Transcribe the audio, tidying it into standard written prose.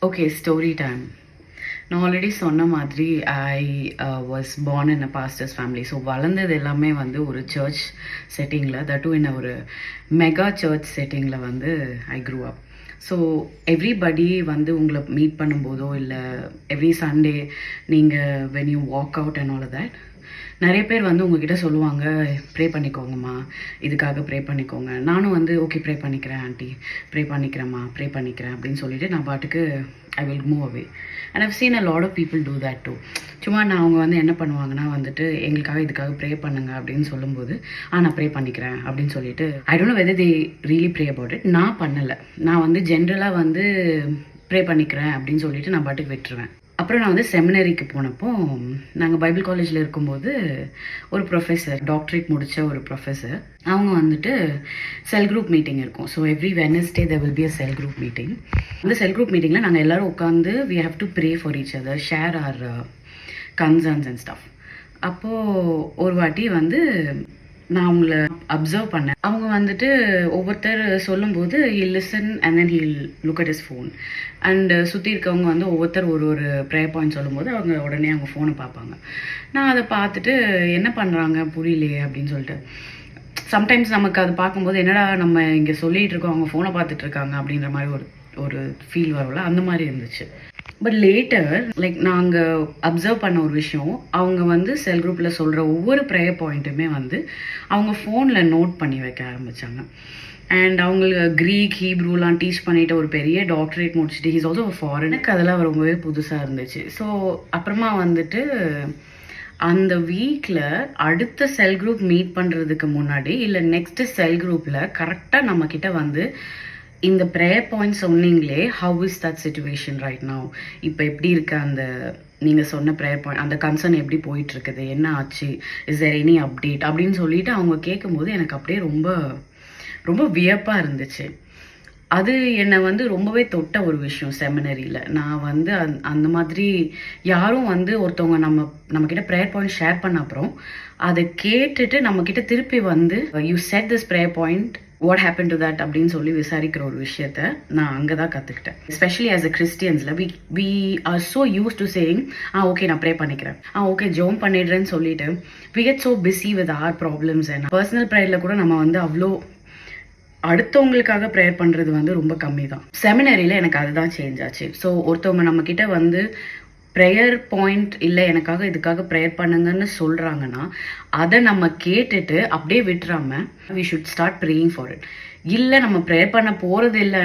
Okay, story time. நான் already சொன்ன மாதிரி I was born in a pastors family. So வளர்ந்தது எல்லாமே வந்து ஒரு சர்ச் செட்டிங்கில், தட்டும் என்ன ஒரு மெகா சர்ச் செட்டிங்கில் வந்து I grew up. So everybody வந்து உங்களை மீட் பண்ணும்போதோ இல்லை எவ்ரி சண்டே நீங்கள் when you walk out and all that, நிறைய பேர் வந்து உங்ககிட்ட சொல்லுவாங்க, ப்ரே பண்ணிக்கோங்கம்மா, இதுக்காக ப்ரே பண்ணிக்கோங்க. நானும் வந்து ஓகே ப்ரே பண்ணிக்கிறேன் ஆண்டி, ப்ரே பண்ணிக்கிறேம்மா, ப்ரே பண்ணிக்கிறேன் அப்படின்னு சொல்லிட்டு நான் பாட்டுக்கு I will move away. And I've seen a lot of people do that too. சும்மா நான் அவங்க வந்து என்ன பண்ணுவாங்கன்னா வந்துட்டு எங்களுக்காக இதுக்காக ப்ரே பண்ணுங்க அப்படின்னு சொல்லும்போது நான் ப்ரே பண்ணிக்கிறேன் அப்படின்னு சொல்லிட்டு I don't know whether they really pray about it. நான் பண்ணலை. நான் வந்து ஜென்ரலாக வந்து ப்ரே பண்ணிக்கிறேன் அப்படின்னு சொல்லிட்டு நான் பாட்டுக்கு விட்டுருவேன். அப்புறம் நான் வந்து செமினரிக்கு போனப்போ, நாங்கள் பைபிள் காலேஜில் இருக்கும்போது ஒரு ப்ரொஃபஸர், டாக்டரேட் முடித்த ஒரு ப்ரொஃபஸர், அவங்க வந்துட்டு செல் குரூப் மீட்டிங் இருக்கும். So every Wednesday there will be a sell group meeting. அந்த செல் குரூப் மீட்டிங்கில் நாங்கள் எல்லோரும் உட்காந்து we have to pray for each other, share our concerns and stuff. அப்போது ஒரு வாட்டி வந்து நான் அவங்கள அப்சர்வ் பண்ணேன். அவங்க வந்துட்டு ஒவ்வொருத்தர் சொல்லும்போது he'll listen and then he'll look at his phone. And சுற்றி இருக்கவங்க வந்து ஒவ்வொருத்தர் ஒரு ஒரு ப்ரேயர் பாயிண்ட் சொல்லும்போது அவங்க உடனே அவங்க ஃபோனை பார்ப்பாங்க. நான் அதை பார்த்துட்டு என்ன பண்ணுறாங்க புரியலையே அப்படின்னு சொல்லிட்டு, சம்டைம்ஸ் நமக்கு அது பார்க்கும்போது என்னடா நம்ம இங்கே சொல்லிகிட்டு இருக்கோம், அவங்க ஃபோனை பார்த்துட்டு இருக்காங்க அப்படின்ற மாதிரி ஒரு ஃபீல் வரும்ல, அந்த மாதிரி இருந்துச்சு. பட் லேட்டர் லைக் நாங்கள் அப்சர்வ் பண்ண ஒரு விஷயம், அவங்க வந்து செல் குரூப்பில் சொல்கிற ஒவ்வொரு ப்ரேயர் பாயிண்ட்டுமே வந்து அவங்க ஃபோனில் நோட் பண்ணி வைக்க ஆரம்பித்தாங்க. அண்ட் அவங்களுக்கு க்ரீக் ஹீப்ரூலாம் டீச் பண்ணிவிட்டு ஒரு பெரிய டாக்டரேட் முடிச்சுட்டு ஹீஸ் ஆல்சோ ஃபாரினுக்கு அதெல்லாம் ரொம்பவே புதுசாக இருந்துச்சு. ஸோ அப்புறமா வந்துட்டு அந்த வீக்கில் அடுத்த செல் குரூப் மீட் பண்ணுறதுக்கு முன்னாடி இல்லை நெக்ஸ்ட்டு செல் குரூப்பில் கரெக்டாக நம்மக்கிட்ட வந்து இந்த ப்ரேயர் பாயிண்ட் சொன்னீங்களே, how is that situation right now, இப்போ எப்படி இருக்க அந்த நீங்கள் சொன்ன ப்ரேயர் பாயிண்ட், அந்த கன்சர்ன் எப்படி போயிட்டுருக்குது, என்ன ஆச்சு, இஸ் தேர் எனி அப்டேட் அப்படின்னு சொல்லிட்டு அவங்க கேட்கும்போது எனக்கு அப்படியே ரொம்ப ரொம்ப வியப்பாக இருந்துச்சு. அது என்னை வந்து ரொம்பவே தொட்ட ஒரு விஷயம் செமினரியில். நான் வந்து அந்த மாதிரி யாரும் வந்து ஒருத்தவங்க நம்மக்கிட்ட ப்ரேயர் பாயிண்ட் ஷேர் பண்ண அப்புறம் அதை கேட்டுட்டு நம்மக்கிட்ட திருப்பி வந்து you said this prayer point, what happen to that அப்படின்னு சொல்லி விசாரிக்கிற ஒரு விஷயத்த நான் அங்கே தான் கற்றுக்கிட்டேன். எஸ்பெஷலி ஆஸ் அ கிறிஸ்டியன்ஸில் we are so use to saying okay நான் ப்ரே பண்ணிக்கிறேன், ஓகே ஜோம் பண்ணிடுறேன்னு சொல்லிட்டு we get so busy with our problems. And personal ப்ரேயரில் கூட நம்ம வந்து அவ்வளோ அடுத்தவங்களுக்காக ப்ரேயர் பண்ணுறது வந்து ரொம்ப கம்மி தான். செமினரியில் எனக்கு அதுதான் சேஞ்ச் ஆச்சு. ஸோ ஒருத்தவங்க நம்மக்கிட்ட வந்து ப்ரேயர் பாயிண்ட் இல்லை எனக்காக இதுக்காக ப்ரேயர் பண்ணுங்கன்னு சொல்கிறாங்கன்னா அதை நம்ம கேட்டுட்டு அப்படியே விட்டுறாம we should start praying for it. இல்லை நம்ம ப்ரேயர் பண்ண போகிறது இல்லை